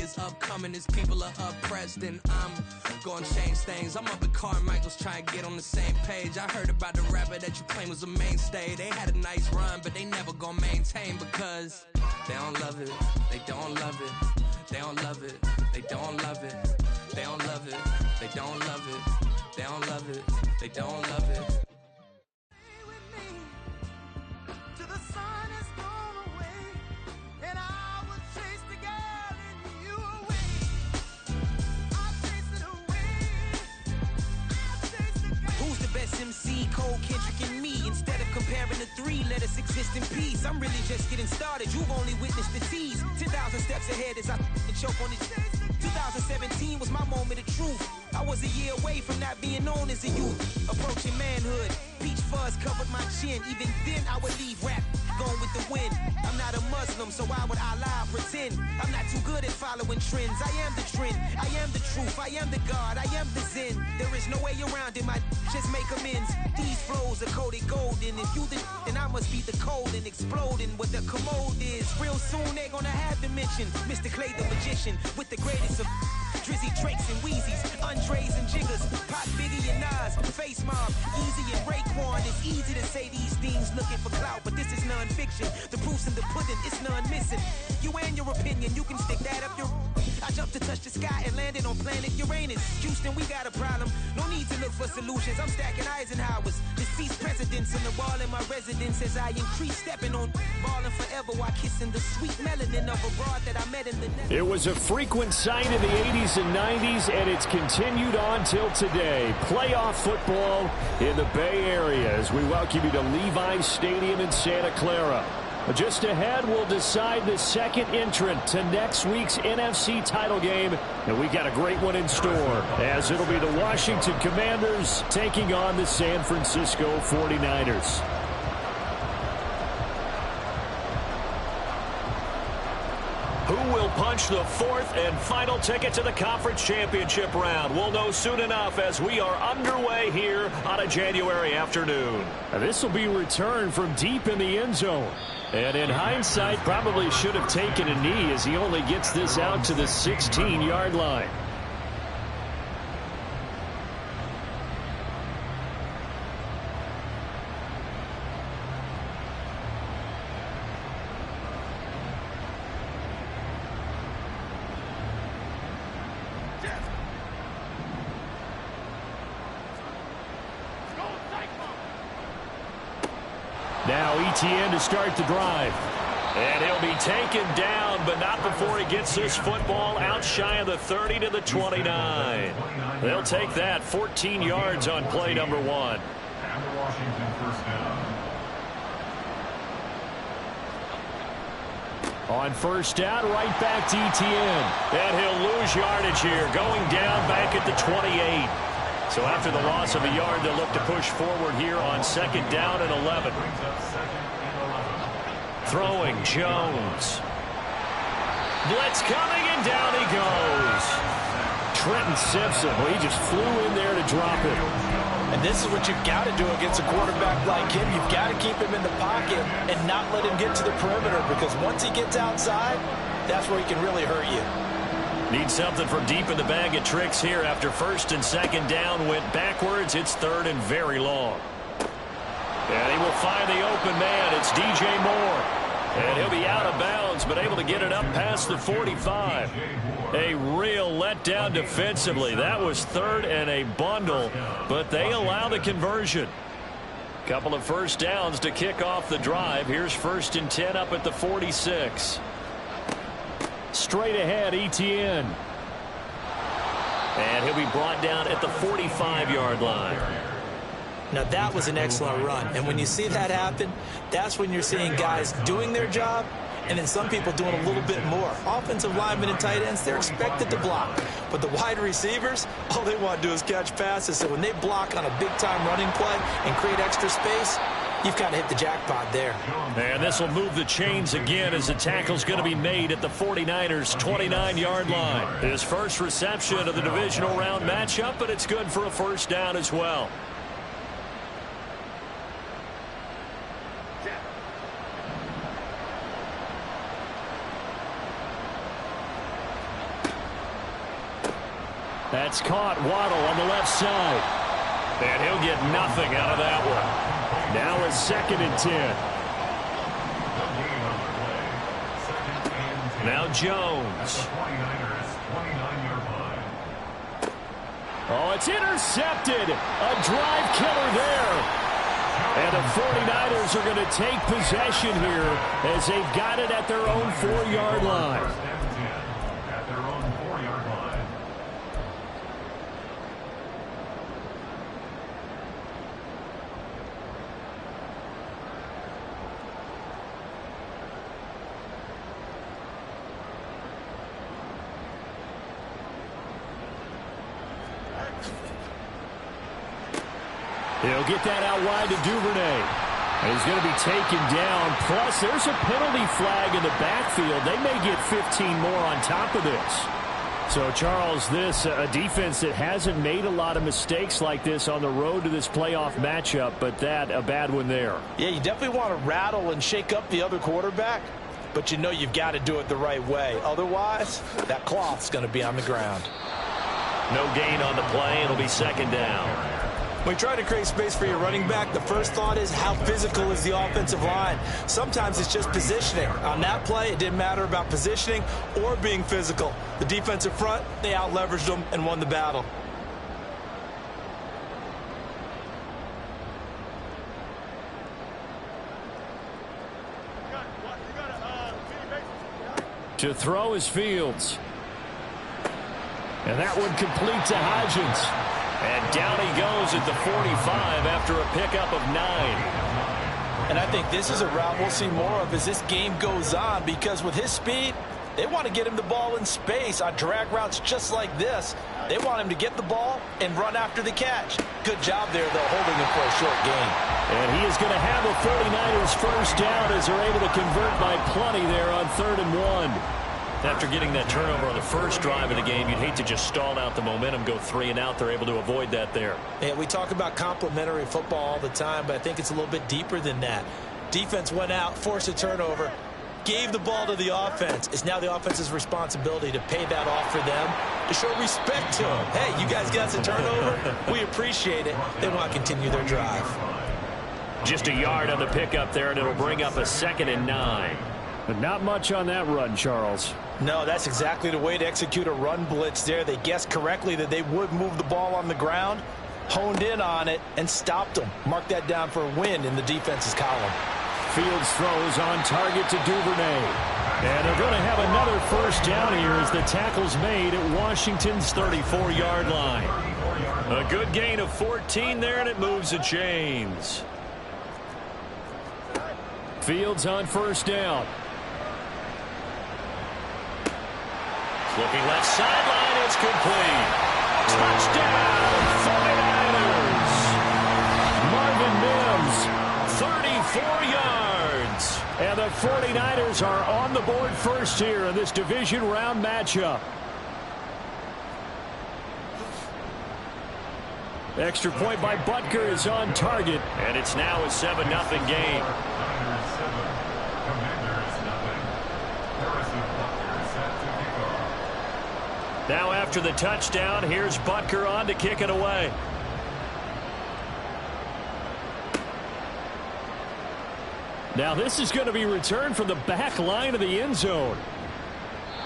is upcoming as people are oppressed, and I'm gonna change things. I'm up at Carmichael's trying to get on the same page. I heard about the rapper that you claim was a mainstay. They had a nice run, but they never gonna maintain because they don't love it, they don't love it, they don't love it, they don't love it, they don't love it, they don't love it, they don't love it, they don't love it. MC, Cole, Kendrick, and me. Instead of comparing the three, let us exist in peace. I'm really just getting started. You've only witnessed the tease. 10,000 steps ahead as I choke on it. 2017 was my moment of truth. I was a year away from not being known as a youth. Approaching manhood. Peach fuzz covered my chin. Even then, I would leave rap going with the wind. I'm not a Muslim, so why would Allah pretend? I'm not too good at following trends. I am the trend. I am the truth. I am the God. I am the Zen. There is no way around it. My just make amends. These flows are coated golden. If you then I must be the cold and exploding what the commode is. Real soon they're gonna have to mention Mr. Clay the magician with the greatest of Drizzy, Drakes, and Wheezies, Andres and Jiggers, Pop, Biggie, and Nas, Face Mob, Easy and Raekwon. It's easy to say these things looking for clout, but this is non-fiction. The proof's in the pudding, it's none missing. You and your opinion, you can stick that up your... I jumped to touch the sky and landed on planet Uranus. Houston, we got a problem. No need to look for solutions. I'm stacking Eisenhowers. Deceased presidents in the wall in my residence as I increase stepping on ballin' forever while kissing the sweet melanin of a broad that I met in the... It was a frequent sight in the 80s and 90s, and it's continued on till today. Playoff football in the Bay Area as we welcome you to Levi's Stadium in Santa Clara. Just ahead, we'll decide the second entrant to next week's NFC title game, and we got a great one in store, as it'll be the Washington Commanders taking on the San Francisco 49ers. Who will punch the fourth and final ticket to the conference championship round? We'll know soon enough as we are underway here on a January afternoon. This will be returned from deep in the end zone. And in hindsight, probably should have taken a knee as he only gets this out to the 16-yard line. Now Etienne to start the drive. And he'll be taken down, but not before he gets this football out shy of the 30 to the 29. They'll take that 14 yards on play number one. On first down, right back to Etienne. And he'll lose yardage here, going down back at the 28. So after the loss of a yard, they'll look to push forward here on second down and 11. Throwing Jones. Blitz coming, and down he goes. Trenton Simpson, well, he just flew in there to drop it. And this is what you've got to do against a quarterback like him. You've got to keep him in the pocket and not let him get to the perimeter, because once he gets outside, that's where he can really hurt you. Need something from deep in the bag of tricks here after first and second down went backwards. It's third and very long. And he will find the open man. It's DJ Moore. And he'll be out of bounds, but able to get it up past the 45. A real letdown defensively. That was third and a bundle, but they allow the conversion. Couple of first downs to kick off the drive. Here's first and 10 up at the 46. Straight ahead, Etienne. And he'll be brought down at the 45-yard line. Now, that was an excellent run. And when you see that happen, that's when you're seeing guys doing their job and then some people doing a little bit more. Offensive linemen and tight ends, they're expected to block. But the wide receivers, all they want to do is catch passes. So when they block on a big-time running play and create extra space, you've kind of hit the jackpot there. And this will move the chains again as the tackle's going to be made at the 49ers' 29-yard line. His first reception of the divisional round matchup, but it's good for a first down as well. That's caught. Waddle on the left side. And he'll get nothing out of that one. Now a 2nd and 10. Now Jones. Oh, it's intercepted. A drive killer there. And the 49ers are going to take possession here as they've got it at their own 4-yard line. He'll get that out wide to Duvernay. And he's going to be taken down. Plus, there's a penalty flag in the backfield. They may get 15 more on top of this. So, Charles, this a defense that hasn't made a lot of mistakes like this on the road to this playoff matchup, but that a bad one there. Yeah, you definitely want to rattle and shake up the other quarterback, but you know you've got to do it the right way. Otherwise, that cloth's going to be on the ground. No gain on the play. It'll be 2nd down. When you try to create space for your running back, the first thought is how physical is the offensive line. Sometimes it's just positioning. On that play, it didn't matter about positioning or being physical. The defensive front, they out-leveraged them and won the battle. To throw is Fields. And that one complete to Hodgins. And down he goes at the 45 after a pickup of 9. And I think this is a route we'll see more of as this game goes on, because with his speed, they want to get him the ball in space on drag routes just like this. They want him to get the ball and run after the catch. Good job there, though, holding him for a short gain. And he is going to have a 49ers first down as they're able to convert by plenty there on 3rd and 1. After getting that turnover on the first drive of the game, you'd hate to just stall out the momentum, go 3 and out. They're able to avoid that there. And we talk about complementary football all the time, but I think it's a little bit deeper than that. Defense went out, forced a turnover, gave the ball to the offense. It's now the offense's responsibility to pay that off for them, to show respect to them. Hey, you guys got the turnover? We appreciate it. They want to continue their drive. Just a yard on the pickup there, and it'll bring up a 2nd and 9. But not much on that run, Charles. No, that's exactly the way to execute a run blitz there. They guessed correctly that they would move the ball on the ground, honed in on it, and stopped them. Mark that down for a win in the defense's column. Fields throws on target to Duvernay. And they're going to have another first down here as the tackle's made at Washington's 34-yard line. A good gain of 14 there, and it moves the chains. Fields on first down. Looking left sideline, it's complete. Touchdown, 49ers. Marvin Mims, 34 yards. And the 49ers are on the board first here in this division round matchup. Extra point by Butker is on target, and it's now a 7-0 game. Now after the touchdown, here's Butker on to kick it away. Now this is going to be returned from the back line of the end zone.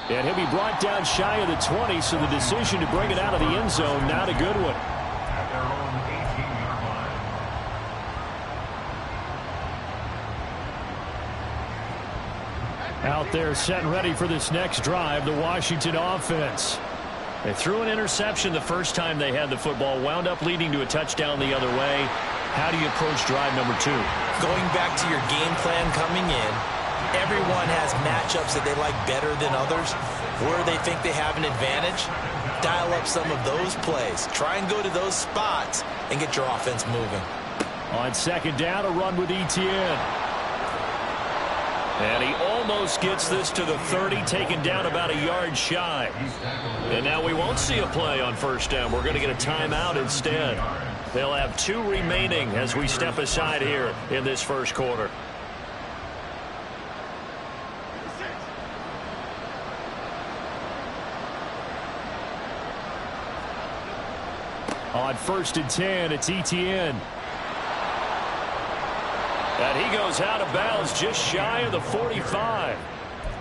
And he'll be brought down shy of the 20, so the decision to bring it out of the end zone, not a good one. Out there set and ready for this next drive, the Washington offense. They threw an interception the first time they had the football, wound up leading to a touchdown the other way. How do you approach drive number 2? Going back to your game plan coming in, everyone has matchups that they like better than others, where they think they have an advantage. Dial up some of those plays. Try and go to those spots and get your offense moving. On second down, a run with Etienne. And he almost gets this to the 30, taken down about a yard shy. And now we won't see a play on first down. We're going to get a timeout instead. They'll have 2 remaining as we step aside here in this first quarter. On 1st and 10, it's Etienne. And he goes out of bounds just shy of the 45.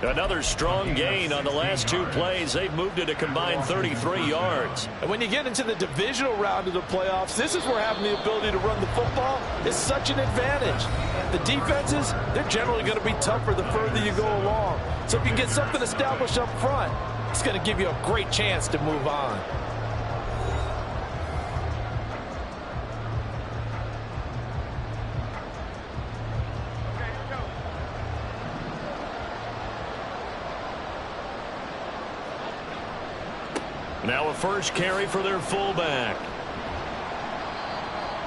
Another strong gain on the last 2 plays. They've moved it a combined 33 yards. And when you get into the divisional round of the playoffs, this is where having the ability to run the football is such an advantage. The defenses, they're generally going to be tougher the further you go along. So if you can get something established up front, it's going to give you a great chance to move on. Now a first carry for their fullback.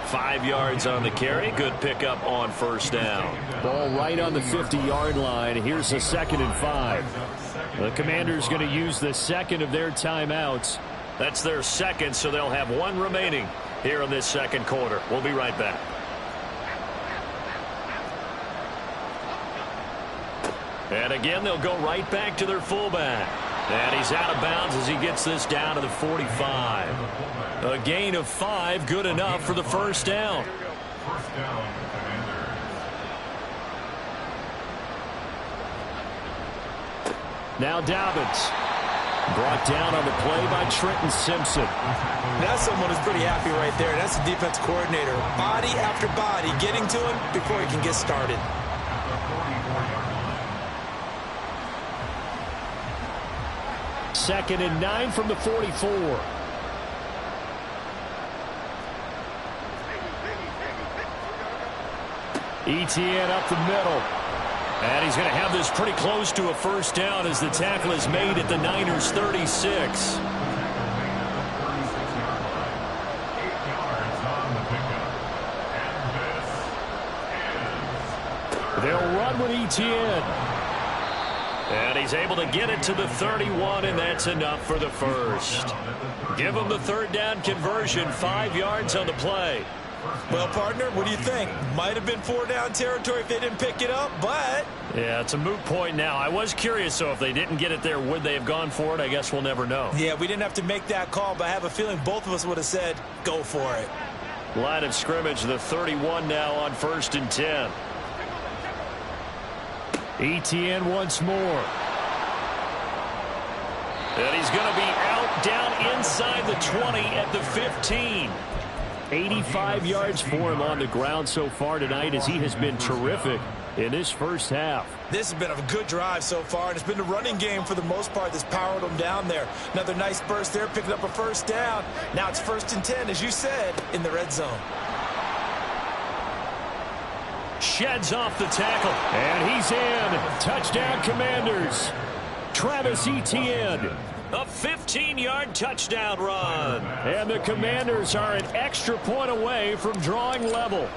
5 yards on the carry. Good pickup on 1st down. Ball right on the 50-yard line. Here's a 2nd and 5. The Commanders going to use the 2nd of their timeouts. That's their 2nd, so they'll have 1 remaining here in this 2nd quarter. We'll be right back. And again, they'll go right back to their fullback. And he's out of bounds as he gets this down to the 45. A gain of 5, good enough for the 1st down. Now Dobbins. Brought down on the play by Trenton Simpson. That's someone who's pretty happy right there. That's the defense coordinator. Body after body getting to him before he can get started. 2nd and 9 from the 44. Etienne up the middle. And he's going to have this pretty close to a 1st down as the tackle is made at the Niners' 36. They'll run with Etienne. And he's able to get it to the 31, and that's enough for the 1st. Give him the 3rd down conversion, 5 yards on the play. Well, partner, what do you think? Might have been 4-down territory if they didn't pick it up, but... Yeah, it's a moot point now. I was curious, so if they didn't get it there, would they have gone for it? I guess we'll never know. Yeah, we didn't have to make that call, but I have a feeling both of us would have said, go for it. Line of scrimmage, the 31 now on 1st and 10. Etienne once more. And he's going to be out down inside the 20 at the 15. 85 yards for him on the ground so far tonight as he has been terrific in this 1st half. This has been a good drive so far, and it's been the running game for the most part that's powered them down there. Another nice burst there, picking up a 1st down. Now it's 1st and 10, as you said, in the red zone. Sheds off the tackle, and he's in. Touchdown, Commanders. Travis Etienne. A 15-yard touchdown run. And the Commanders are an extra point away from drawing level.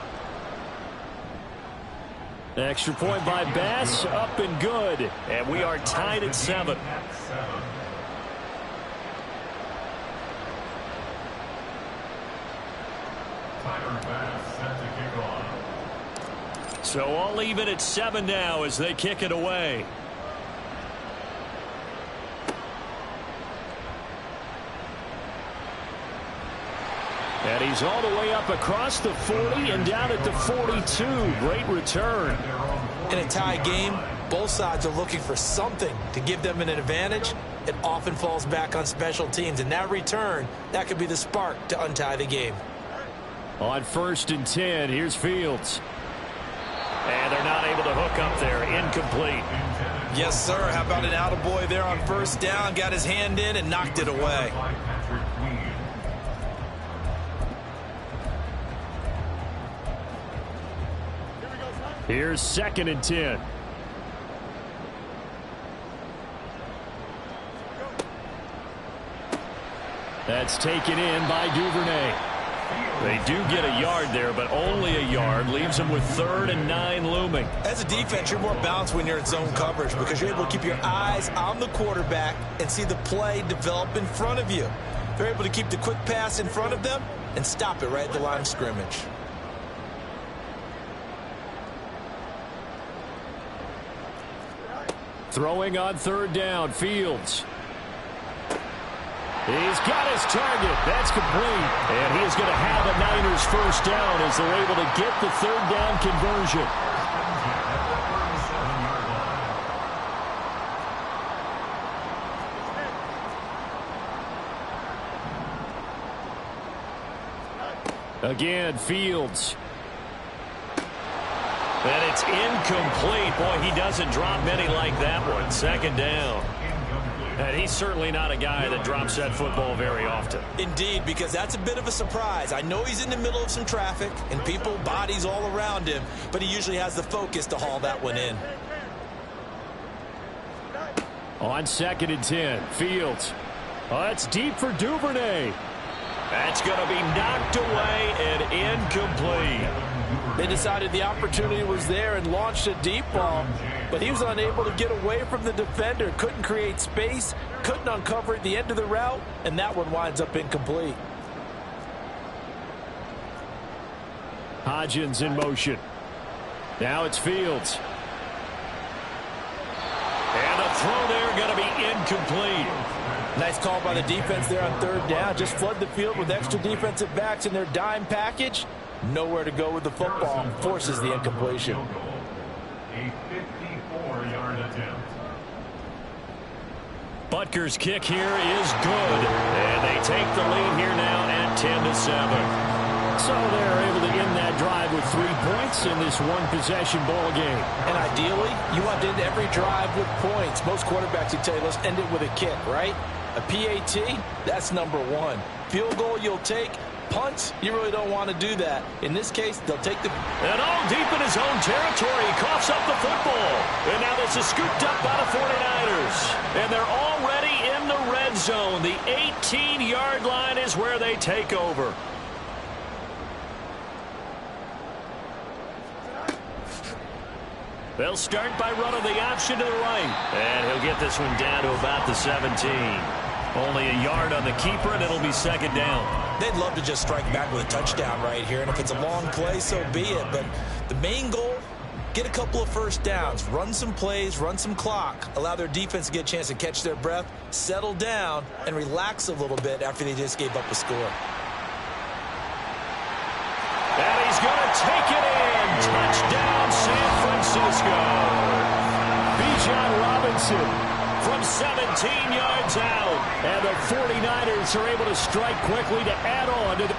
Extra point by Bass, up and good. And we are tied at 7. So all even at 7 now as they kick it away. And he's all the way up across the 40 and down at the 42. Great return. In a tie game, both sides are looking for something to give them an advantage. It often falls back on special teams, and that return, that could be the spark to untie the game. On 1st and 10, here's Fields. And they're not able to hook up there. Incomplete. Yes, sir. How about an attaboy there on 1st down? Got his hand in and knocked it away. Here's 2nd and 10. That's taken in by Duvernay. They do get a yard there, but only a yard. Leaves them with 3rd and 9 looming. As a defense, you're more balanced when you're in zone coverage because you're able to keep your eyes on the quarterback and see the play develop in front of you. They're able to keep the quick pass in front of them and stop it right at the line of scrimmage. Throwing on 3rd down, Fields. He's got his target. That's complete. And he is going to have a Niners first down as they're able to get the third down conversion. Again, Fields. And it's incomplete. Boy, he doesn't drop many like that one. Second down. And he's certainly not a guy that drops that football very often. Indeed, because that's a bit of a surprise. I know he's in the middle of some traffic and people, bodies all around him, but he usually has the focus to haul that one in. On 2nd and 10, Fields. Oh, that's deep for Duvernay. That's going to be knocked away and incomplete. They decided the opportunity was there and launched a deep ball, but he was unable to get away from the defender. Couldn't create space, couldn't uncover the end of the route, and that one winds up incomplete. Hodgins in motion. Now it's Fields. And the throw there going to be incomplete. Nice call by the defense there on 3rd down. Just flood the field with extra defensive backs in their dime package. Nowhere to go with the football. Forces the incompletion. A 54-yard attempt. Butker's kick here is good. And they take the lead here now at 10-7. So they're able to end that drive with 3 points in this one-possession ball game. And ideally, you want to end every drive with points. Most quarterbacks would tell you, let's end it with a kick, right? A PAT, that's number 1. Field goal you'll take. Punts, you really don't want to do that. In this case, they'll take the... And all deep in his own territory, he coughs up the football. And now this is scooped up by the 49ers. And they're already in the red zone. The 18-yard line is where they take over. They'll start by running the option to the right. And he'll get this one down to about the 17. Only a yard on the keeper, and it'll be 2nd down. They'd love to just strike back with a touchdown right here, and if it's a long play, so be it. But the main goal, get a couple of first downs, run some plays, run some clock, allow their defense to get a chance to catch their breath, settle down, and relax a little bit after they just gave up a score. And he's going to take it in. Touchdown, San Francisco. Bijan Robinson from 17 yards out. And the 49ers are able to strike quickly to add on to the...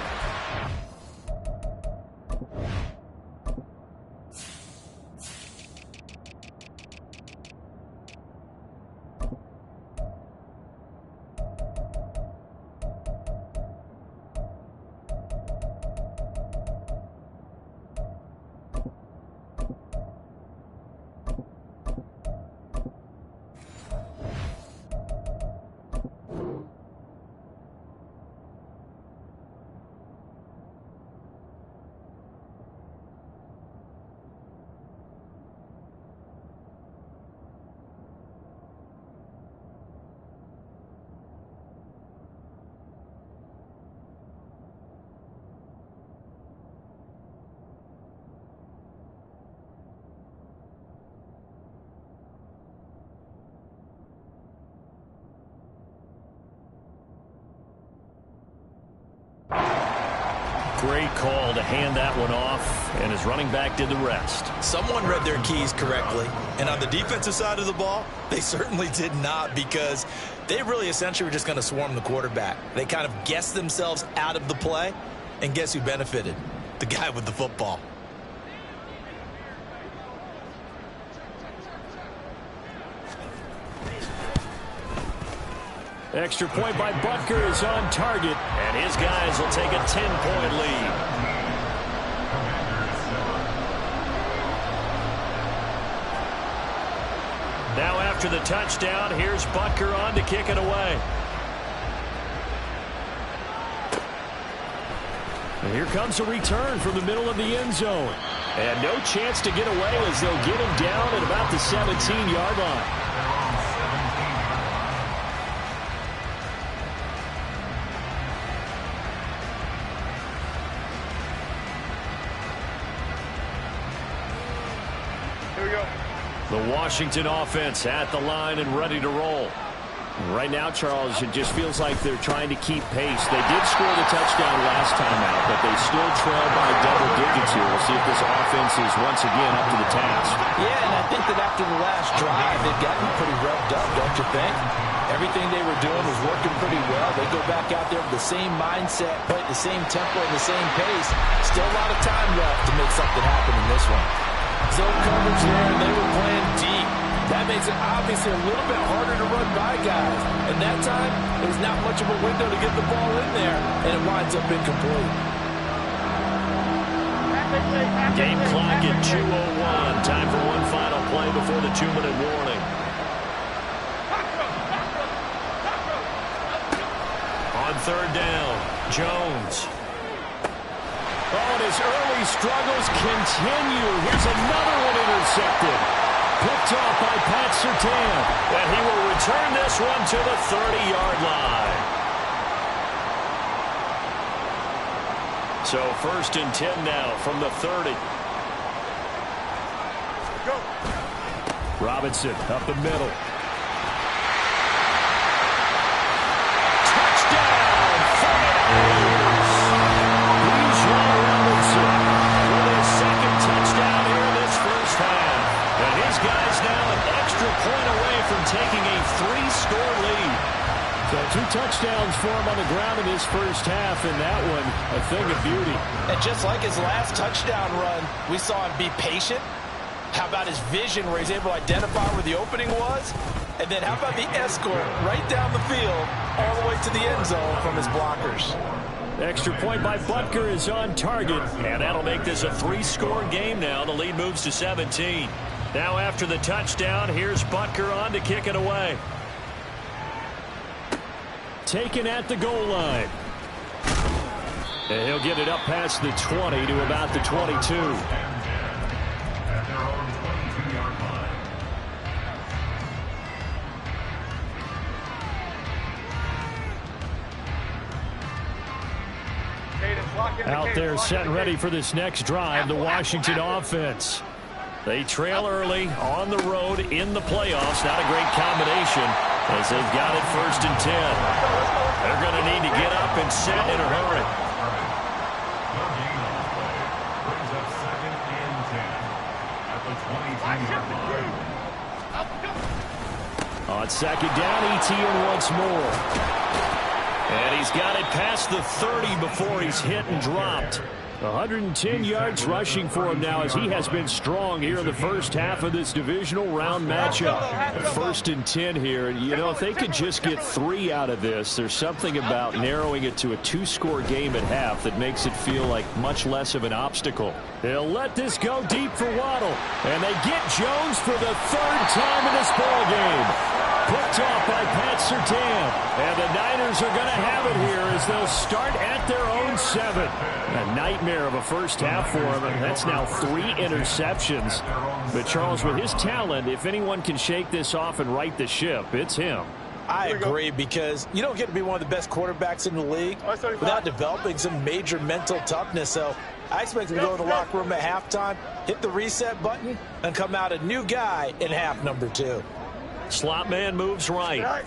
Great call to hand that one off, and his running back did the rest. Someone read their keys correctly, and on the defensive side of the ball, they certainly did not, because they really essentially were just going to swarm the quarterback. They kind of guessed themselves out of the play, and guess who benefited? The guy with the football. Extra point by Butker is on target, and his guys will take a 10-point lead. Now after the touchdown, here's Butker on to kick it away. And here comes a return from the middle of the end zone. And no chance to get away as they'll get him down at about the 17-yard line. The Washington offense at the line and ready to roll. Right now, Charles, it just feels like they're trying to keep pace. They did score the touchdown last time out, but they still trail by double digits here. We'll see if this offense is once again up to the task. Yeah, and I think that after the last drive, they've gotten pretty revved up, don't you think? Everything they were doing was working pretty well. They go back out there with the same mindset, play at the same tempo and the same pace. Still a lot of time left to make something happen in this one. Zone coverage there, and they were playing deep. That makes it obviously a little bit harder to run by guys. And that time, there's not much of a window to get the ball in there, and it winds up incomplete. Game clock at 2:01. Time for one final play before the 2-minute warning. On third down, Jones. Oh, and his early struggles continue. Here's another one intercepted. Picked off by Pat Surtain. And he will return this one to the 30-yard line. So 1st and 10 now from the 30. Go. Robinson up the middle. Touchdown! 49ers! Bijan Robinson with his second touchdown here in this first half. And his guys now an extra point away from taking a 3-score lead. So 2 touchdowns for him on the ground in his first half, and that one a thing of beauty. And just like his last touchdown run, we saw him be patient. How about his vision where he's able to identify where the opening was? And then how about the escort right down the field all the way to the end zone from his blockers? Extra point by Butker is on target, and that'll make this a 3-score game now. The lead moves to 17. Now after the touchdown, here's Butker on to kick it away. Taken at the goal line. And he'll get it up past the 20 to about the 22. At their own 22-yard line. Out there set and ready for this next drive, the Washington offense. They trail early on the road in the playoffs. Not a great combination as they've got it 1st and 10. They're going to need to get up and set in a hurry. Brings up 2nd and 10 at the 22-yard line. On 2nd down, ETN once more. And he's got it past the 30 before he's hit and dropped. 110 yards rushing for him now as he has been strong here in the first half of this divisional round matchup. 1st and 10 here. And, you know, if they could just get 3 out of this, there's something about narrowing it to a 2-score game at half that makes it feel like much less of an obstacle. They'll let this go deep for Waddle. And they get Jones for the 3rd time in this ballgame. Picked off by Pat Surtain. And the Niners are going to have it here as they'll start at their own 7. A nightmare of a first half for him, and that's now 3 interceptions. But Charles, with his talent, if anyone can shake this off and right the ship, it's him. I agree, because you don't get to be one of the best quarterbacks in the league without developing some major mental toughness. So I expect him to go to the locker room at halftime, hit the reset button, and come out a new guy in half number 2. Slot man moves right.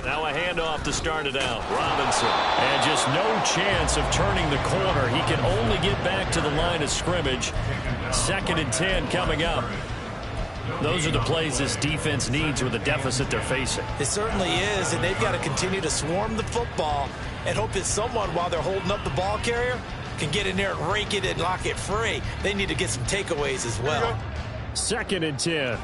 Now a handoff to start it out. Robinson. And just no chance of turning the corner. He can only get back to the line of scrimmage. 2nd and 10 coming up. Those are the plays this defense needs with the deficit they're facing. It certainly is, and they've got to continue to swarm the football and hope that someone, while they're holding up the ball carrier, can get in there and rake it and lock it free. They need to get some takeaways as well. 2nd and 10.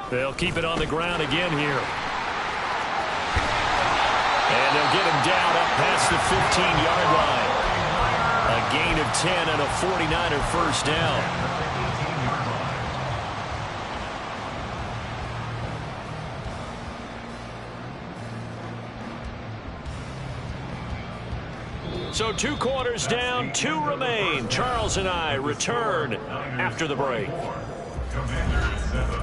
They'll keep it on the ground again here. And they'll get him down up past the 15-yard line. A gain of 10 and a 49er first down. So 2 quarters down, 2 remain. Charles and I return after the break. Commanders 7.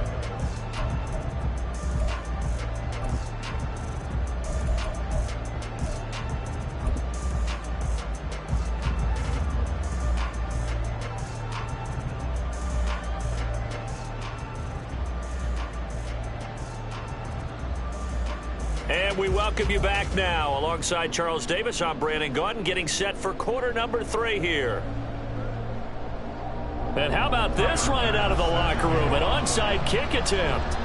And we welcome you back now. Alongside Charles Davis, I'm Brandon Gaudin, getting set for quarter number 3 here. And how about this right out of the locker room? An onside kick attempt.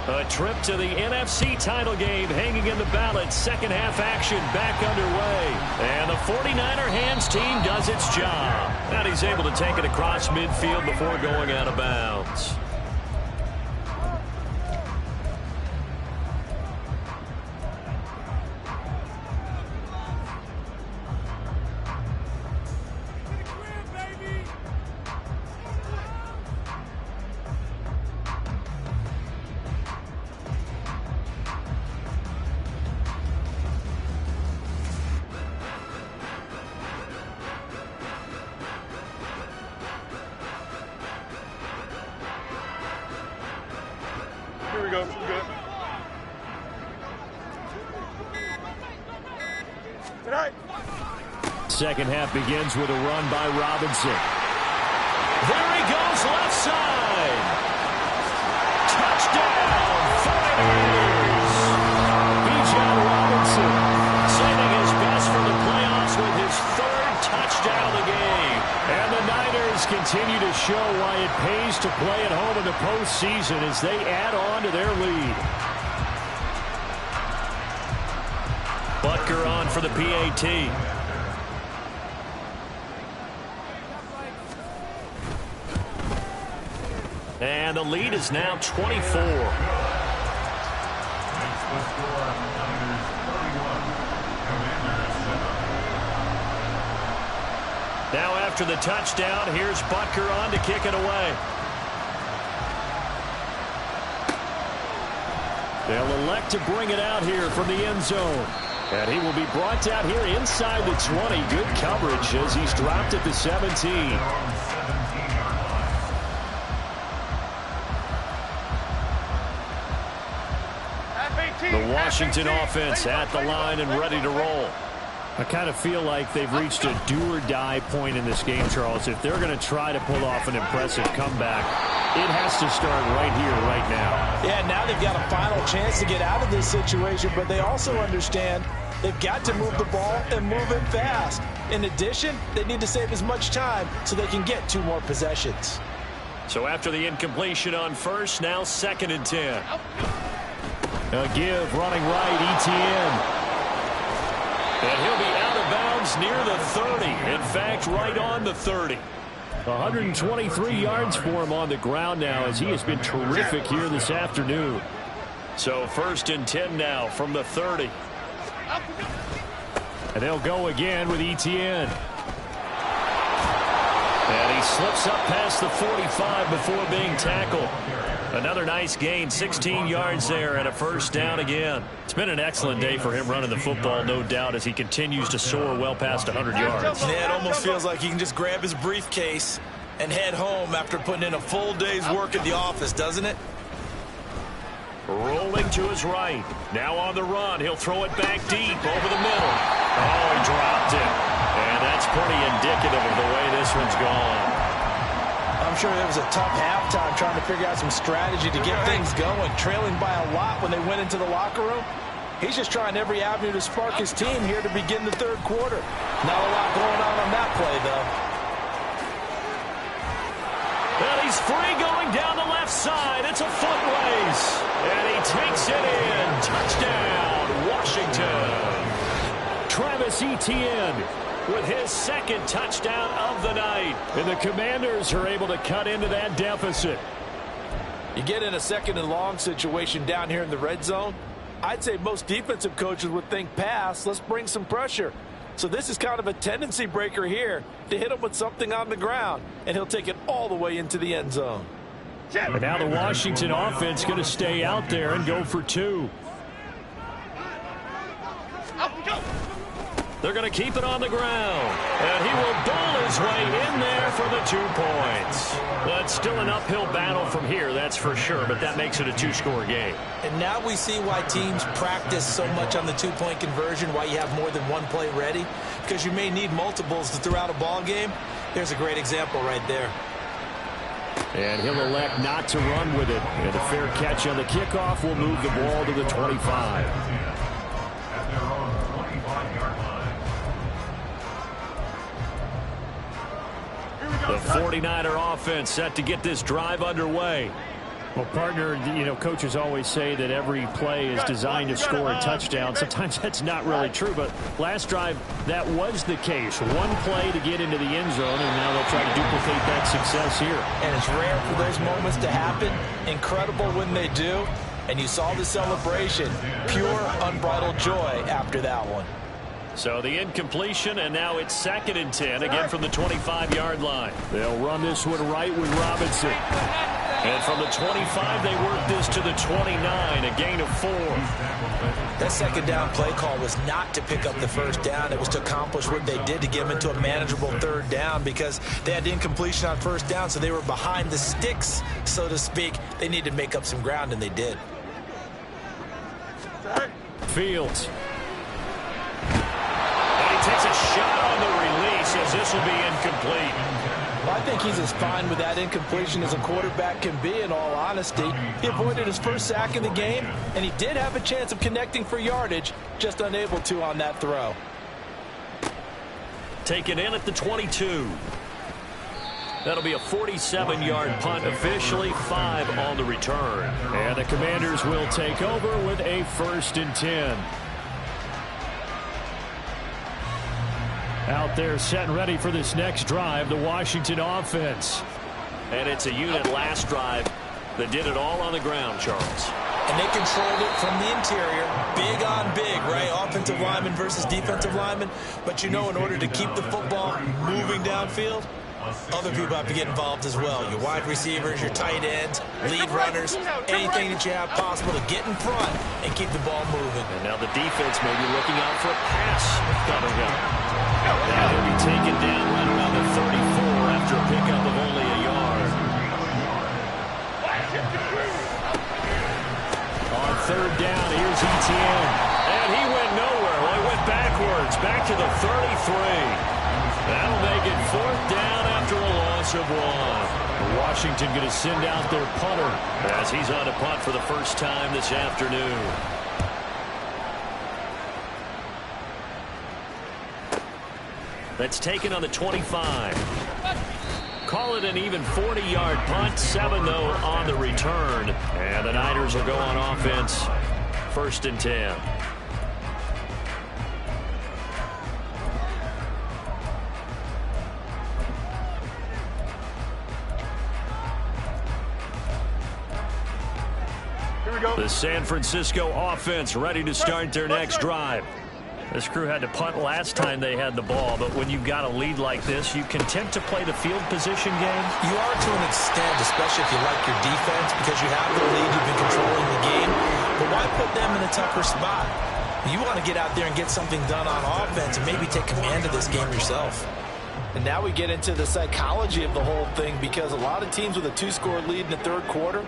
A trip to the NFC title game hanging in the balance. Second half action back underway. And the 49er hands team does its job. And he's able to take it across midfield before going out of bounds. Second half begins with a run by Robinson. There he goes, left side. Touchdown, 49ers. Bijan Robinson saving his best for the playoffs with his 3rd touchdown of the game. And the Niners continue to show why it pays to play at home in the postseason as they add on to their lead. Butker on for the PAT. And the lead is now 24. Now after the touchdown, here's Butker on to kick it away. They'll elect to bring it out here from the end zone. And he will be brought down here inside the 20. Good coverage as he's dropped at the 17. The Washington offense at the line and ready to roll. I kind of feel like they've reached a do-or-die point in this game, Charles. If they're going to try to pull off an impressive comeback, it has to start right here, right now. Yeah, now they've got a final chance to get out of this situation, but they also understand they've got to move the ball and move it fast. In addition, they need to save as much time so they can get 2 more possessions. So after the incompletion on first, now 2nd and 10. A give running right, Etienne. And he'll be out of bounds near the 30. In fact, right on the 30. 123 yards for him on the ground now as he has been terrific here this afternoon. So 1st and 10 now from the 30. And they'll go again with Etienne. And he slips up past the 45 before being tackled. Another nice gain, 16 yards there and a 1st down again. It's been an excellent day for him running the football, no doubt, as he continues to soar well past 100 yards. Yeah, it almost feels like he can just grab his briefcase and head home after putting in a full day's work at the office, doesn't it? Rolling to his right. Now on the run. He'll throw it back deep over the middle. Oh, he dropped it. And that's pretty indicative of the way this one's gone. I'm sure it was a tough halftime trying to figure out some strategy to get things going, trailing by a lot when they went into the locker room. He's just trying every avenue to spark his team here to begin the 3rd quarter. Not a lot going on that play, though. And he's free going down the left side. It's a foot race. And he takes it in. Touchdown, Washington. Travis Etienne with his 2nd touchdown of the night. And the Commanders are able to cut into that deficit. You get in a 2nd and long situation down here in the red zone, I'd say most defensive coaches would think pass, let's bring some pressure. So this is kind of a tendency breaker here to hit him with something on the ground, and he'll take it all the way into the end zone. And now the Washington offense going to stay out there and go for 2. They're going to keep it on the ground. And he will bowl his way in there for the 2 points. But still an uphill battle from here, that's for sure. But that makes it a 2-score game. And now we see why teams practice so much on the 2-point conversion, why you have more than one play ready. Because you may need multiples throughout a ball game. There's a great example right there. And he'll elect not to run with it. And a fair catch on the kickoff will move the ball to the 25. At their own 25-yard line. The 49er offense set to get this drive underway. Well, partner, coaches always say that every play is designed to score a touchdown. Sometimes that's not really true, but last drive, that was the case. One play to get into the end zone, and now they'll try to duplicate that success here. And it's rare for those moments to happen. Incredible when they do. And you saw the celebration. Pure, unbridled joy after that one. So the incompletion, and now it's 2nd and 10, again from the 25-yard line. They'll run this one right with Robinson. And from the 25, they work this to the 29, a gain of 4. That second down play call was not to pick up the first down. It was to accomplish what they did to get them into a manageable 3rd down because they had incompletion on first down, so they were behind the sticks, so to speak. They needed to make up some ground, and they did. Fields. And he takes a shot on the release as this will be incomplete. Well, I think he's as fine with that incompletion as a quarterback can be, in all honesty. He avoided his first sack in the game, and he did have a chance of connecting for yardage, just unable to on that throw. Taken in at the 22. That'll be a 47-yard punt, officially 5 on the return. And the Commanders will take over with a 1st and 10. Out there set and ready for this next drive, the Washington offense. And it's a unit last drive that did it all on the ground, Charles. And they controlled it from the interior, big on big, right? Offensive lineman versus defensive lineman. But in order to keep the football moving downfield, other people have to get involved as well. Your wide receivers, your tight ends, lead runners, anything that you have possible to get in front and keep the ball moving. And now the defense may be looking out for a pass coming up. Now he'll be taken down right around the 34 after a pickup of only a yard. On 3rd down, here's Etienne. And he went nowhere. Well, he went backwards, back to the 33. That'll make it 4th down after a loss of 1. Washington going to send out their punter as he's on a punt for the first time this afternoon. That's taken on the 25. Call it an even 40-yard punt. 7, though, on the return. And the Niners will go on offense. 1st and 10. The San Francisco offense ready to start their next drive. This crew had to punt last time they had the ball, but when you've got a lead like this, you content to play the field position game? You are to an extent, especially if you like your defense, because you have the lead, you've been controlling the game. But why put them in a tougher spot? You want to get out there and get something done on offense and maybe take command of this game yourself. And now we get into the psychology of the whole thing, because a lot of teams with a 2-score lead in the 3rd quarter,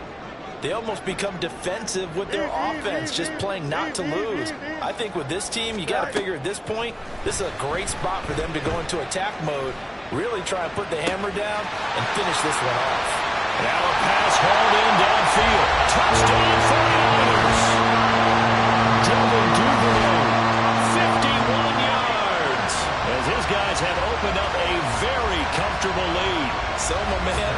they almost become defensive with their offense, just playing not to lose. I think with this team, you got to figure at this point, this is a great spot for them to go into attack mode, really try and put the hammer down and finish this one off. Now a pass hauled in downfield. Touchdown 49ers. Devin Duvernay, 51 yards, as his guys have opened up a very comfortable lead. Selma, man,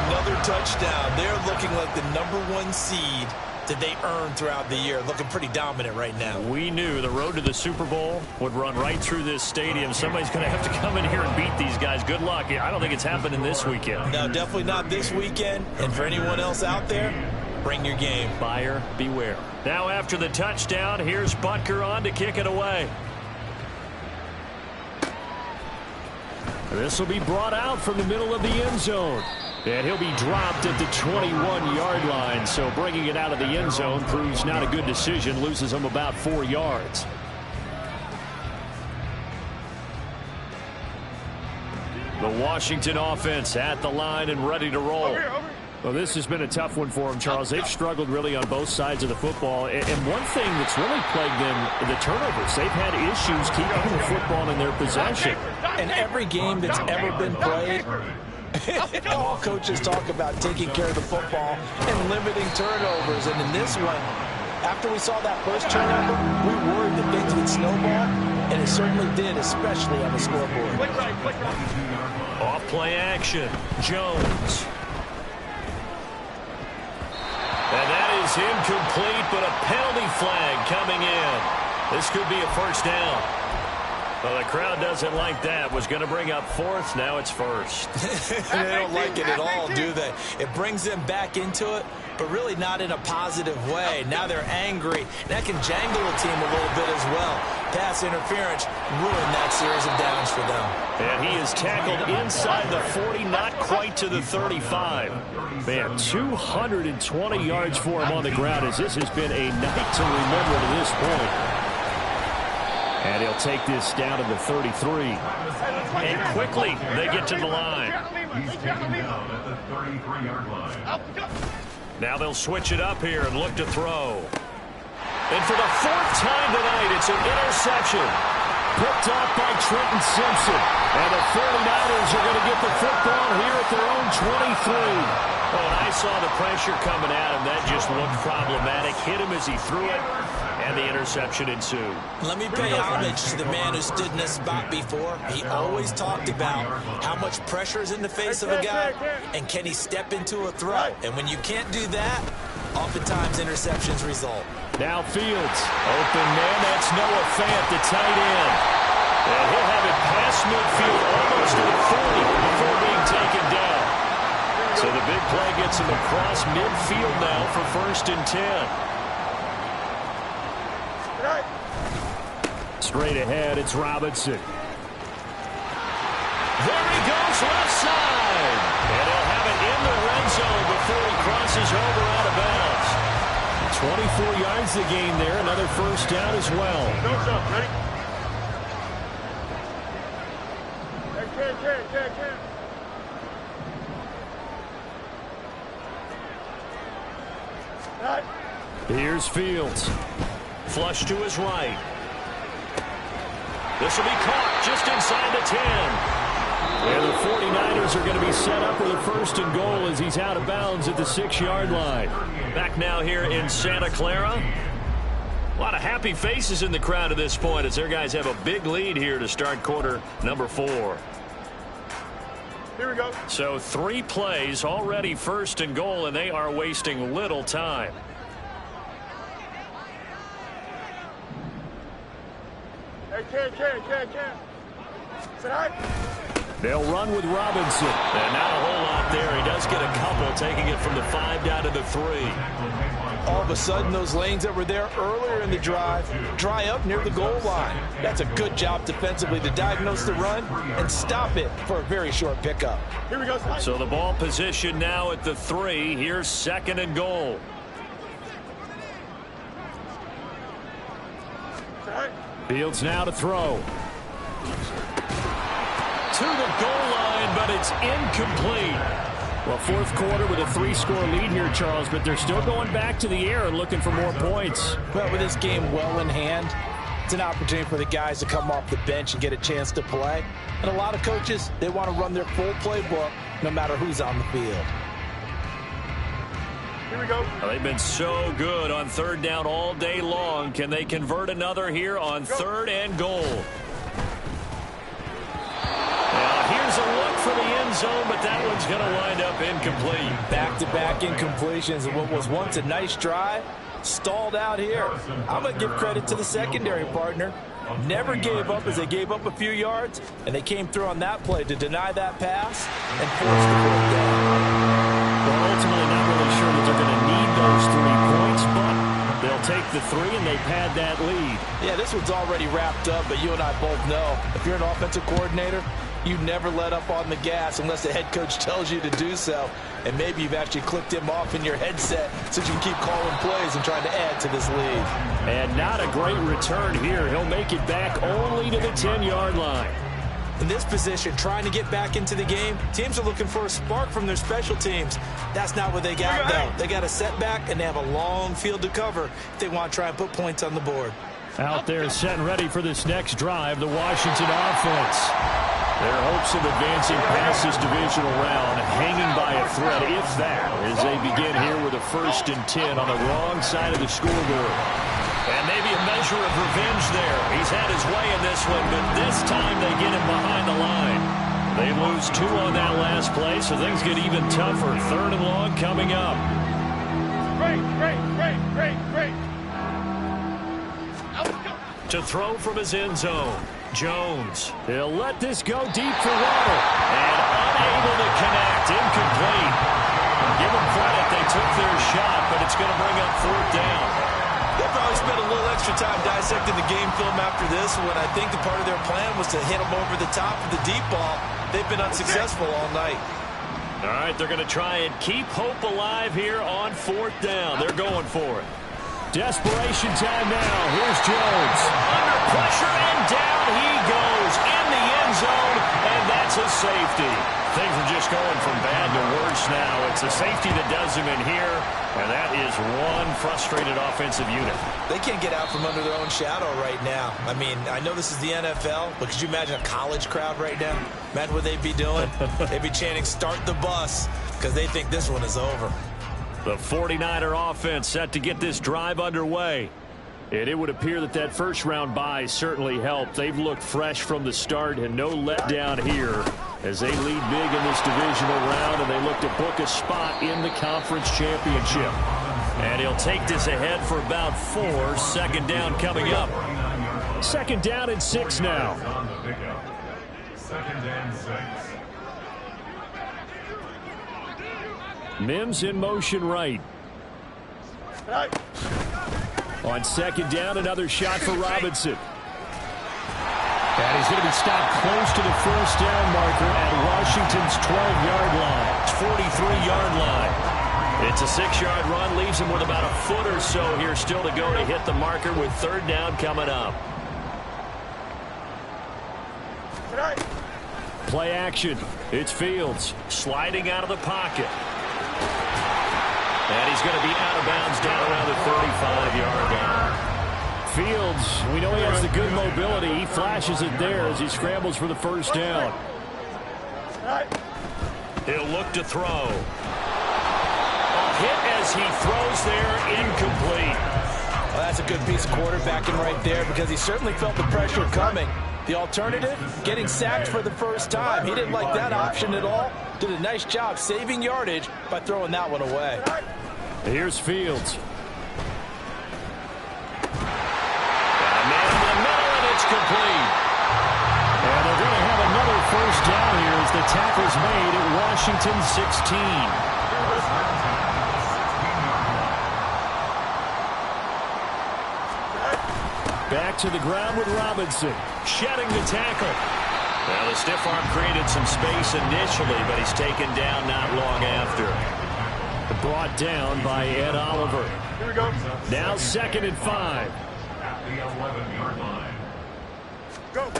another touchdown. They're looking like the #1 seed that they earned throughout the year. Looking pretty dominant right now. We knew the road to the Super Bowl would run right through this stadium. Somebody's going to have to come in here and beat these guys. Good luck. I don't think it's happening this weekend. No, definitely not this weekend. And for anyone else out there, bring your game. Buyer beware. Now after the touchdown, here's Butker on to kick it away. This will be brought out from the middle of the end zone. And he'll be dropped at the 21-yard line. So bringing it out of the end zone proves not a good decision. Loses him about 4 yards. The Washington offense at the line and ready to roll. Well, this has been a tough one for them, Charles. They've struggled really on both sides of the football. And one thing that's really plagued them, the turnovers. They've had issues keeping the football in their possession. And every game that's ever been played, All coaches talk about taking care of the football and limiting turnovers. And in this one, after we saw that first turnover, we worried that things would snowball, and it certainly did, especially on the scoreboard. Off play action. Jones. And that is incomplete, but a penalty flag coming in. This could be a first down. Well, the crowd doesn't like that. Was going to bring up fourth. Now it's first. They don't like it at all, do they? It brings them back into it, but really not in a positive way. Now they're angry. That can jangle a team a little bit as well. Pass interference ruined that series of downs for them. And he is tackled inside the 40, not quite to the 35. Man, 220 yards for him on the ground as this has been a night to remember to this point. And he'll take this down to the 33. And quickly, they get to the line. He's taken down at the 33-yard line. Now they'll switch it up here and look to throw. And for the fourth time tonight, it's an interception. Picked off by Trenton Simpson. And the 49ers are going to get the football here at their own 23. Oh, and I saw the pressure coming at him. That just looked problematic. Hit him as he threw it. And the interception ensued. Let me pay homage to the man who stood in this spot before. He always talked about how much pressure is in the face of a guy, and can he step into a throw. And when you can't do that, oftentimes interceptions result. Now Fields. Open man, that's Noah Fant, the tight end. And he'll have it past midfield, almost to the 40 before being taken down. So the big play gets him across midfield now for 1st and 10. Straight ahead, it's Robinson. There he goes, left side. And he'll have it in the red zone before he crosses over out of bounds. 24 yards to gain there. Another first down as well. Ready? Here's Fields. Flush to his right. This will be caught just inside the 10. And the 49ers are going to be set up with a 1st and goal as he's out of bounds at the 6-yard line. Back now here in Santa Clara. A lot of happy faces in the crowd at this point as their guys have a big lead here to start quarter number 4. Here we go. So 3 plays, already 1st and goal, and they are wasting little time. They'll run with Robinson. And not a whole lot there. He does get a couple, taking it from the 5 down to the 3. All of a sudden, those lanes that were there earlier in the drive dry up near the goal line. That's a good job defensively to diagnose the run and stop it for a very short pickup. Here we go. So the ball position now at the 3. Here's 2nd and goal. Fields now to throw. To the goal line, but it's incomplete. Well, 4th quarter with a 3-score lead here, Charles, but they're still going back to the air and looking for more points. Well, with this game well in hand, it's an opportunity for the guys to come off the bench and get a chance to play. And a lot of coaches, they want to run their full playbook no matter who's on the field. Here we go. Well, they've been so good on 3rd down all day long. Can they convert another here on 3rd and goal? Now, here's a look for the end zone, but that one's going to wind up incomplete. Back-to-back incompletions of what was once a nice drive, stalled out here. I'm going to give credit to the secondary partner. Never gave up as they gave up a few yards, and they came through on that play to deny that pass and force the 4th down. Well, ultimately not really sure that they're going to need those 3 points, but they'll take the 3 and they've had that lead. Yeah, this one's already wrapped up, but you and I both know if you're an offensive coordinator, you never let up on the gas unless the head coach tells you to do so. And maybe you've actually clicked him off in your headset so you can keep calling plays and trying to add to this lead. And not a great return here. He'll make it back only to the 10-yard line. In this position, trying to get back into the game, teams are looking for a spark from their special teams. That's not what they got, though. They got a setback, and they have a long field to cover if they want to try and put points on the board. Out there set and ready for this next drive, the Washington offense. Their hopes of advancing past this divisional round hanging by a thread, if that, as they begin here with a 1st and 10 on the wrong side of the scoreboard. And maybe a measure of revenge there. He's had his way in this one, but this time they get him behind the line. They lose 2 on that last play, so things get even tougher. 3rd and long coming up. Great. To throw from his end zone. Jones. He'll let this go deep for Waddle. And unable to connect. Incomplete. Give them credit. They took their shot, but it's going to bring up 4th down. They'll probably spend a little extra time dissecting the game film after this one. I think the part of their plan was to hit them over the top of the deep ball. They've been unsuccessful all night. All right, they're going to try and keep hope alive here on 4th down. They're going for it. Desperation time now. Here's Jones. Under pressure, and down he goes in the end zone, and that's a safety. Things are just going from bad to worse now. It's a safety that does him in here, and that is one frustrated offensive unit. They can't get out from under their own shadow right now. I mean, I know this is the NFL, but could you imagine a college crowd right now? Imagine what they'd be doing. They'd be chanting, "Start the bus," because they think this one is over. The 49er offense set to get this drive underway. And it would appear that that first-round bye certainly helped. They've looked fresh from the start and no letdown here as they lead big in this divisional round, and they look to book a spot in the conference championship. And he'll take this ahead for about 4. 2nd down coming up. 2nd down and 6 now. 2nd and 6. Mims in motion right. On 2nd down, another shot for Robinson. And he's going to be stopped close to the 1st down marker at Washington's 12-yard line. 43-yard line. It's a 6-yard run, leaves him with about a foot or so here still to go to hit the marker with 3rd down coming up. Play action. It's Fields sliding out of the pocket. And he's going to be out of bounds down around the 35-yard line. Fields, we know he has the good mobility. He flashes it there as he scrambles for the 1st down. He'll look to throw. A hit as he throws there, incomplete. Well, that's a good piece of quarterbacking right there because he certainly felt the pressure coming. The alternative, getting sacked for the 1st time. He didn't like that option at all. Did a nice job saving yardage by throwing that one away. Here's Fields. And a man in the middle, and it's complete. And they're going to have another 1st down here as the tackle's made at Washington 16. Back to the ground with Robinson. Shedding the tackle. Well, the stiff arm created some space initially, but he's taken down not long after. Brought down by Ed Oliver. Here we go. Now 2nd and 5. At the 11-yard line. Go.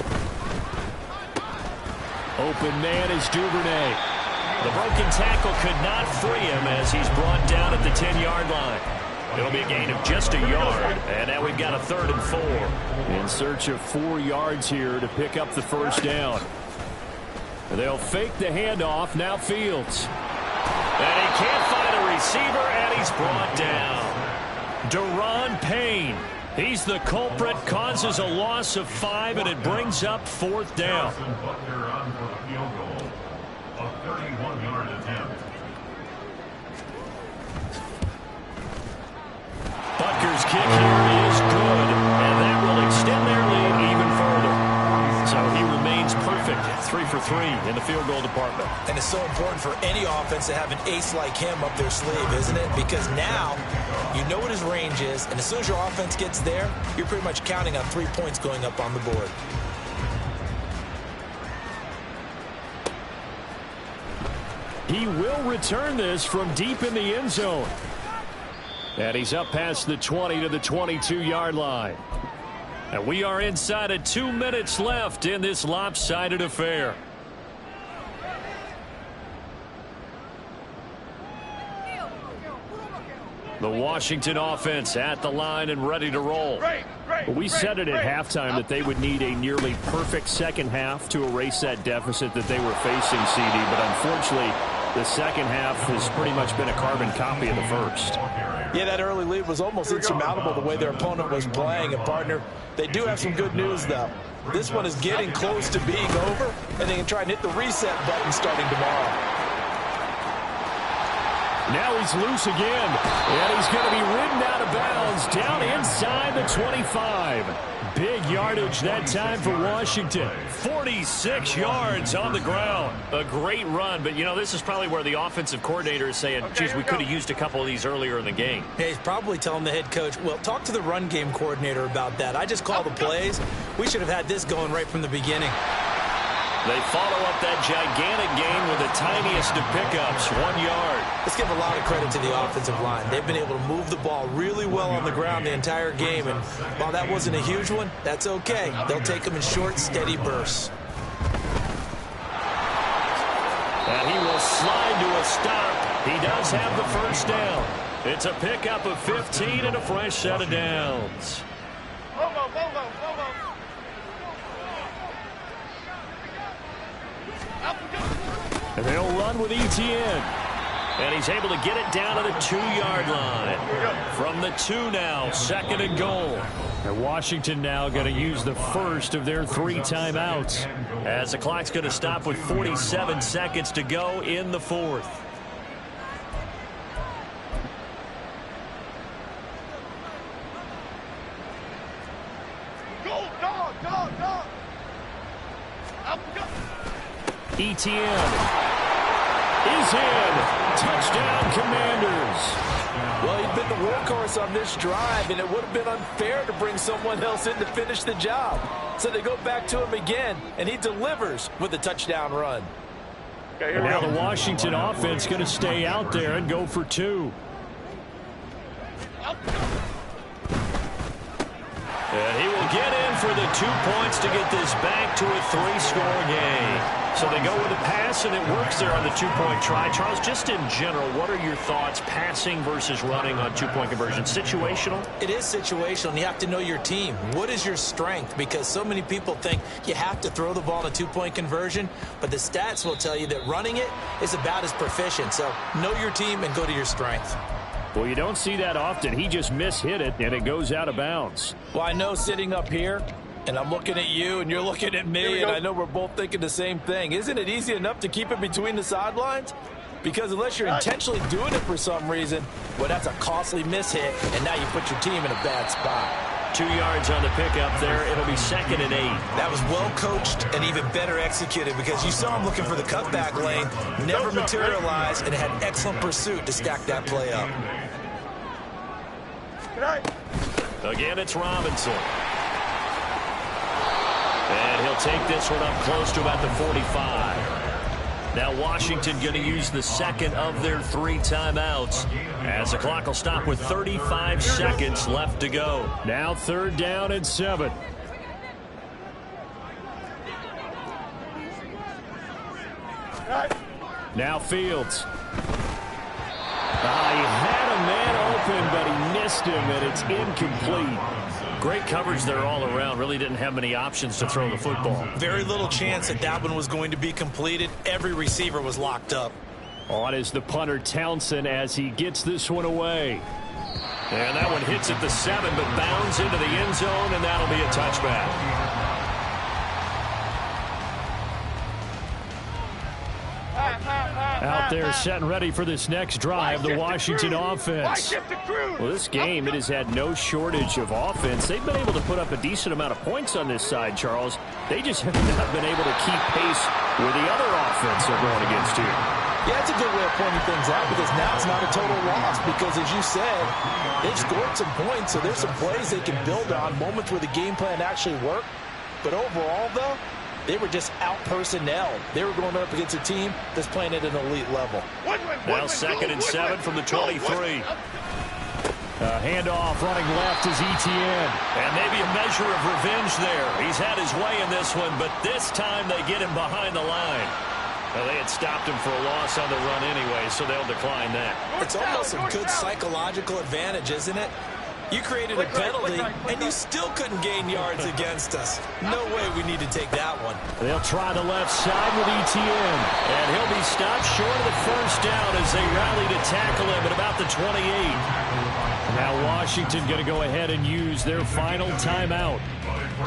Open man is Duvernay. The broken tackle could not free him as he's brought down at the 10-yard line. It'll be a gain of just a yard, and now we've got a 3rd and 4. In search of 4 yards here to pick up the 1st down. They'll fake the handoff, now Fields. And he can't find a receiver, and he's brought down. Daron Payne. He's the culprit, causes a loss of 5, and it brings up 4th down. Butker on for the field goal. A 31-yard attempt. Butker's kick here is good, and that will extend their lead even further. So he remains perfect, 3 for 3 in the field goal department. And it's so important for any offense to have an ace like him up their sleeve, isn't it? Because now you know what his range is, and as soon as your offense gets there, you're pretty much counting on 3 points going up on the board. He will return this from deep in the end zone. And he's up past the 20 to the 22-yard line. And we are inside of 2 minutes left in this lopsided affair. The Washington offense at the line and ready to roll. We said it at halftime that they would need a nearly perfect second half to erase that deficit that they were facing, CD. But unfortunately, the second half has pretty much been a carbon copy of the first. Yeah, that early lead was almost insurmountable the way their opponent was playing. And, partner, they do have some good news, though. This one is getting close to being over, and they can try and hit the reset button starting tomorrow. Now he's loose again, and he's going to be ridden out of bounds down inside the 25. Big yardage that time for Washington. 46 yards on the ground. A great run, but, you know, this is probably where the offensive coordinator is saying, geez, we could have used a couple of these earlier in the game. Yeah, he's probably telling the head coach, well, talk to the run game coordinator about that. I just call the plays. We should have had this going right from the beginning. They follow up that gigantic gain with the tiniest of pickups, 1 yard. Let's give a lot of credit to the offensive line. They've been able to move the ball really well on the ground the entire game, and while that wasn't a huge one, that's okay. They'll take them in short, steady bursts. And he will slide to a stop. He does have the first down. It's a pickup of 15 and a fresh set of downs. And they'll run with Etienne. And he's able to get it down to the 2-yard line. From the 2 now, 2nd and goal. And Washington now going to use the first of their 3 timeouts. As the clock's going to stop with 47 seconds to go in the 4th. Etienne is in. Touchdown, Commanders. Well, he'd been the workhorse on this drive, and it would have been unfair to bring someone else in to finish the job. So they go back to him again, and he delivers with a touchdown run. And now the Washington offense going to stay out there and go for 2. And he will get in for the 2 points to get this back to a 3-score game. So they go with a pass, and it works there on the 2-point try. Charles, just in general, what are your thoughts passing versus running on 2-point conversion? Situational? It is situational, and you have to know your team. What is your strength? Because so many people think you have to throw the ball in a 2-point conversion, but the stats will tell you that running it is about as proficient. So know your team and go to your strength. Well, you don't see that often. He just mishit it, and it goes out of bounds. Well, I know sitting up here, and I'm looking at you, and you're looking at me, and I know we're both thinking the same thing. Isn't it easy enough to keep it between the sidelines? Because unless you're intentionally doing it for some reason, well, that's a costly mishit, and now you put your team in a bad spot. 2 yards on the pickup there. It'll be 2nd and 8. That was well coached and even better executed because you saw him looking for the cutback lane, never materialized, and had excellent pursuit to stack that play up. Again, it's Robinson. And he'll take this one up close to about the 45. Now Washington going to use the 2nd of their 3 timeouts as the clock will stop with 35 seconds left to go. Now 3rd down and 7. Now Fields. He had a man open, but he missed him, and it's incomplete. Great coverage there all around. Really didn't have many options to throw the football. Very little chance that one was going to be completed. Every receiver was locked up. On is the punter Townsend as he gets this one away. And that one hits at the 7, but bounds into the end zone, and that'll be a touchback. Out there set and ready for this next drive, the Washington offense. Well, this game, it has had no shortage of offense. They've been able to put up a decent amount of points on this side, Charles. They just have not been able to keep pace with the other offense they're going against here. Yeah, that's a good way of pointing things out because now it's not a total loss because, as you said, they've scored some points, so there's some plays they can build on, moments where the game plan actually worked. But overall, though, they were just out-personnel. They were going up against a team that's playing at an elite level. Now 2nd and 7 from the 23. Handoff running left is Etienne. And maybe a measure of revenge there. He's had his way in this one, but this time they get him behind the line. Well, they had stopped him for a loss on the run anyway, so they'll decline that. It's almost a good psychological advantage, isn't it? You created a penalty, and you still couldn't gain yards against us. No way we need to take that one. They'll try the left side with Etienne. And he'll be stopped short of the first down as they rally to tackle him at about the 28. Now Washington going to go ahead and use their final timeout,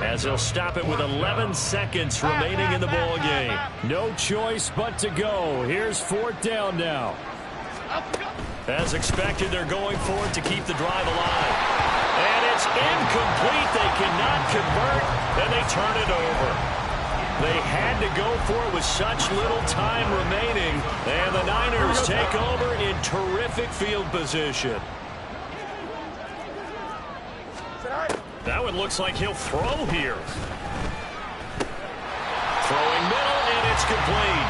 as they'll stop it with 11 seconds remaining in the ball game. No choice but to go. Here's 4th down now. As expected, they're going for it to keep the drive alive. And it's incomplete. They cannot convert, and they turn it over. They had to go for it with such little time remaining, and the Niners take over in terrific field position. That one looks like he'll throw here. Throwing middle, and it's complete.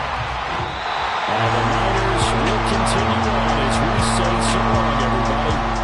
And the Niners will continue on as we say so long, everybody.